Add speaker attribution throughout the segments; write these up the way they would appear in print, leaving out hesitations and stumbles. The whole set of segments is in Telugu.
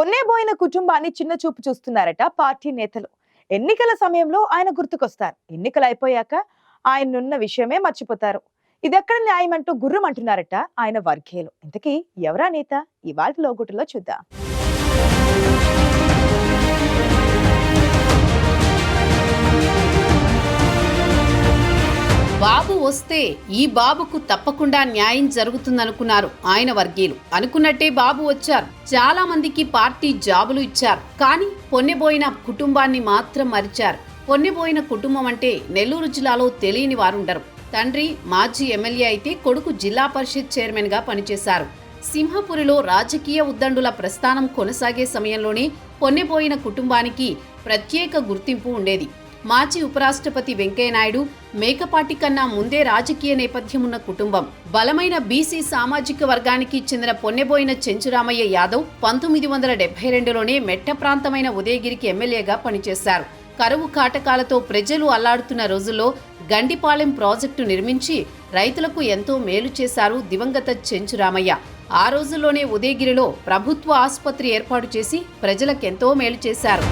Speaker 1: పొన్నేబోయిన కుటుంబాన్ని చిన్న చూపు చూస్తున్నారట పార్టీ నేతలు. ఎన్నికల సమయంలో ఆయన గుర్తుకొస్తారు, ఎన్నికలు అయిపోయాక ఆయన్నున్న విషయమే మర్చిపోతారు. ఇదెక్కడ న్యాయం అంటూ గుర్రమంటున్నారట ఆయన వర్గీయులు. ఇంతకీ ఎవరా నేత? ఇవాళ లోగుట్టులో చూద్దాం.
Speaker 2: బాబు వస్తే ఈ బాబుకు తప్పకుండా న్యాయం జరుగుతుందనుకున్నారు ఆయన వర్గీయులు. అనుకున్నట్టే బాబు వచ్చారు. చాలా మందికి పార్టీ జాబులు ఇచ్చారు. కానీ పొన్నెబోయిన కుటుంబాన్ని మాత్రం మరిచారు. పొన్నెబోయిన కుటుంబం అంటే నెల్లూరు జిల్లాలో తెలియని వారుండరు. తండ్రి మాజీ ఎమ్మెల్యే అయితే కొడుకు జిల్లా పరిషత్ చైర్మన్ గా పనిచేశారు. సింహపురిలో రాజకీయ ఉద్దండుల ప్రస్థానం కొనసాగే సమయంలోనే పొన్నెబోయిన కుటుంబానికి ప్రత్యేక గుర్తింపు ఉండేది. మాజీ ఉపరాష్ట్రపతి వెంకయ్యనాయుడు మేకపాటి కన్నా ముందే రాజకీయ నేపథ్యం ఉన్న కుటుంబం. బలమైన బీసీ సామాజిక వర్గానికి చెందిన పొన్నెబోయిన చెంచురామయ్య యాదవ్ 1972లోనే మెట్ట ప్రాంతమైన ఉదయగిరికి ఎమ్మెల్యేగా పనిచేశారు. కరువు కాటకాలతో ప్రజలు అల్లాడుతున్న రోజుల్లో గండిపాలెం ప్రాజెక్టు నిర్మించి రైతులకు ఎంతో మేలు చేశారు దివంగత చెంచురామయ్య. ఆ రోజుల్లోనే ఉదయగిరిలో ప్రభుత్వ ఆసుపత్రి ఏర్పాటు చేసి ప్రజలకెంతో మేలు చేశారు.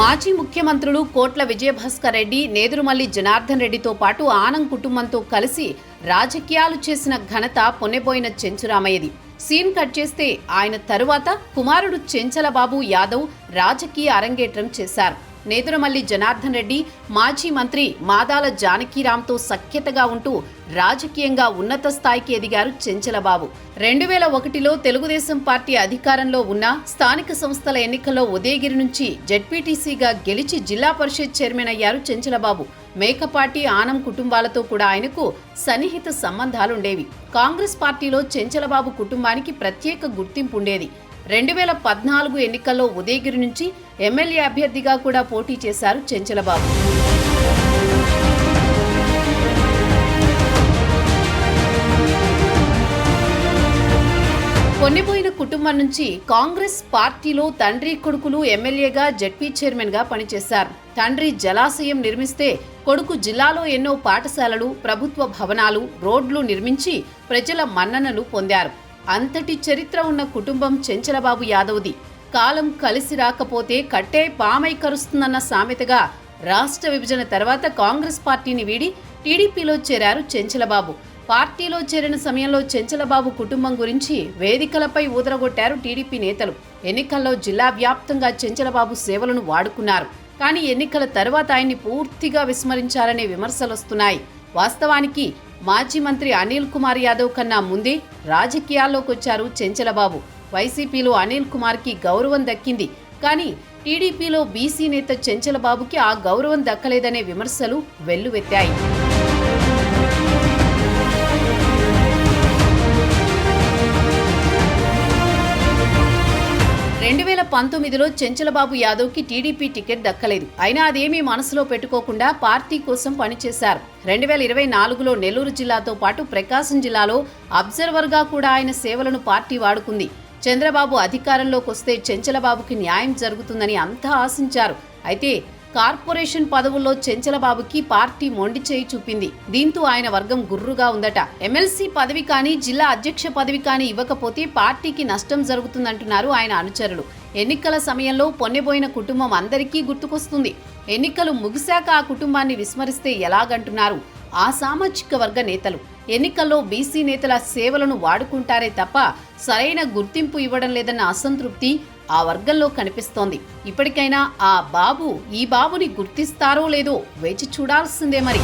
Speaker 2: మాజీ ముఖ్యమంత్రులు కోట్ల విజయభాస్కర్ రెడ్డి, నేదురుమల్లి జనార్దన్ రెడ్డితో పాటు ఆనం కుటుంబంతో కలిసి రాజకీయాలు చేసిన ఘనత పొన్నెబోయిన చెంచురామయ్యది. సీన్ కట్ చేస్తే ఆయన తరువాత కుమారుడు చెంచలబాబు యాదవ్ రాజకీయ అరంగేట్రం చేశారు. నేదురుమల్లి జనార్దన్ రెడ్డి మాజీ మంత్రి మాదాల జానకీరామ్తో సఖ్యతగా ఉంటూ రాజకీయంగా ఉన్నత స్థాయికి ఎదిగారు చెంచలబాబు. 2001లో తెలుగుదేశం పార్టీ అధికారంలో ఉన్న స్థానిక సంస్థల ఎన్నికల్లో ఉదయగిరి నుంచి జెడ్పీటీసీగా గెలిచి జిల్లా పరిషత్ చైర్మన్ అయ్యారు చెంచలబాబు. మేకపాటి ఆనం కుటుంబాలతో కూడా ఆయనకు సన్నిహిత సంబంధాలుండేవి. కాంగ్రెస్ పార్టీలో చెంచలబాబు కుటుంబానికి ప్రత్యేక గుర్తింపు ఉండేది. 2014 ఎన్నికల్లో ఉదయగిరి నుంచి ఎమ్మెల్యే అభ్యర్థిగా కూడా పోటీ చేశారు చెంచలబాబు. పొన్నెబోయిన కుటుంబం నుంచి కాంగ్రెస్ పార్టీలో తండ్రి కొడుకులు ఎమ్మెల్యేగా జెడ్పీ చైర్మన్ గా పనిచేశారు. తండ్రి జలాశయం నిర్మిస్తే కొడుకు జిల్లాలో ఎన్నో పాఠశాలలు, ప్రభుత్వ భవనాలు, రోడ్లు నిర్మించి ప్రజల మన్ననలు పొందారు. అంతటి చరిత్ర ఉన్న కుటుంబం చెంచలబాబు యాదవ్ది. కాలం కలిసి రాకపోతే కట్టే పామై కరుస్తుందన్న సామెతగా రాష్ట్ర విభజన తర్వాత కాంగ్రెస్ పార్టీని వీడి టీడీపీలో చేరారు చెంచలబాబు. పార్టీలో చేరిన సమయంలో చెంచలబాబు కుటుంబం గురించి వేదికలపై ఊదరగొట్టారు టీడీపీ నేతలు. ఎన్నికల్లో జిల్లా వ్యాప్తంగా చెంచలబాబు సేవలను వాడుకున్నారు. కానీ ఎన్నికల తర్వాత ఆయన్ని పూర్తిగా విస్మరించారనే విమర్శలొస్తున్నాయి. వాస్తవానికి మాజీ మంత్రి అనిల్ కుమార్ యాదవ్ కన్నా ముందే రాజకీయాల్లోకి వచ్చారు చెంచలబాబు. వైసీపీలో అనిల్ కుమార్కి గౌరవం దక్కింది. కానీ టీడీపీలో బీసీ నేత చెంచలబాబుకి ఆ గౌరవం దక్కలేదనే విమర్శలు వెల్లువెత్తాయి. 2019లో చెంచలబాబు యాదవ్కి టీడీపీ టికెట్ దక్కలేదు. అయినా అదేమీ మనసులో పెట్టుకోకుండా పార్టీ కోసం పనిచేశారు. 2024లో నెల్లూరు జిల్లాతో పాటు ప్రకాశం జిల్లాలో అబ్జర్వర్గా కూడా ఆయన సేవలను పార్టీ వాడుకుంది. చంద్రబాబు అధికారంలోకి వస్తే చెంచలబాబుకి న్యాయం జరుగుతుందని అంతా ఆశించారు. అయితే కార్పొరేషన్ పదవుల్లో చెంచలబాబుకి పార్టీ మొండి చేయి చూపింది. దీంతో ఆయన వర్గం గుర్రుగా ఉందట. ఎమ్మెల్సీ పదవి కానీ జిల్లా అధ్యక్ష పదవి కానీ ఇవ్వకపోతే పార్టీకి నష్టం జరుగుతుందంటున్నారు ఆయన అనుచరులు. ఎన్నికల సమయంలో పొన్నెబోయిన కుటుంబం అందరికీ గుర్తుకొస్తుంది. ఎన్నికలు ముగిశాక ఆ కుటుంబాన్ని విస్మరిస్తే ఎలాగంటున్నారు ఆ సామాజిక వర్గ నేతలు. ఎన్నికల్లో బీసీ నేతల సేవలను వాడుకుంటారే తప్ప సరైన గుర్తింపు ఇవ్వడం లేదన్న అసంతృప్తి ఆ వర్గంలో కనిపిస్తోంది. ఇప్పటికైనా ఆ బాబు ఈ బాబుని గుర్తిస్తారో లేదో వేచి చూడాల్సిందే మరి.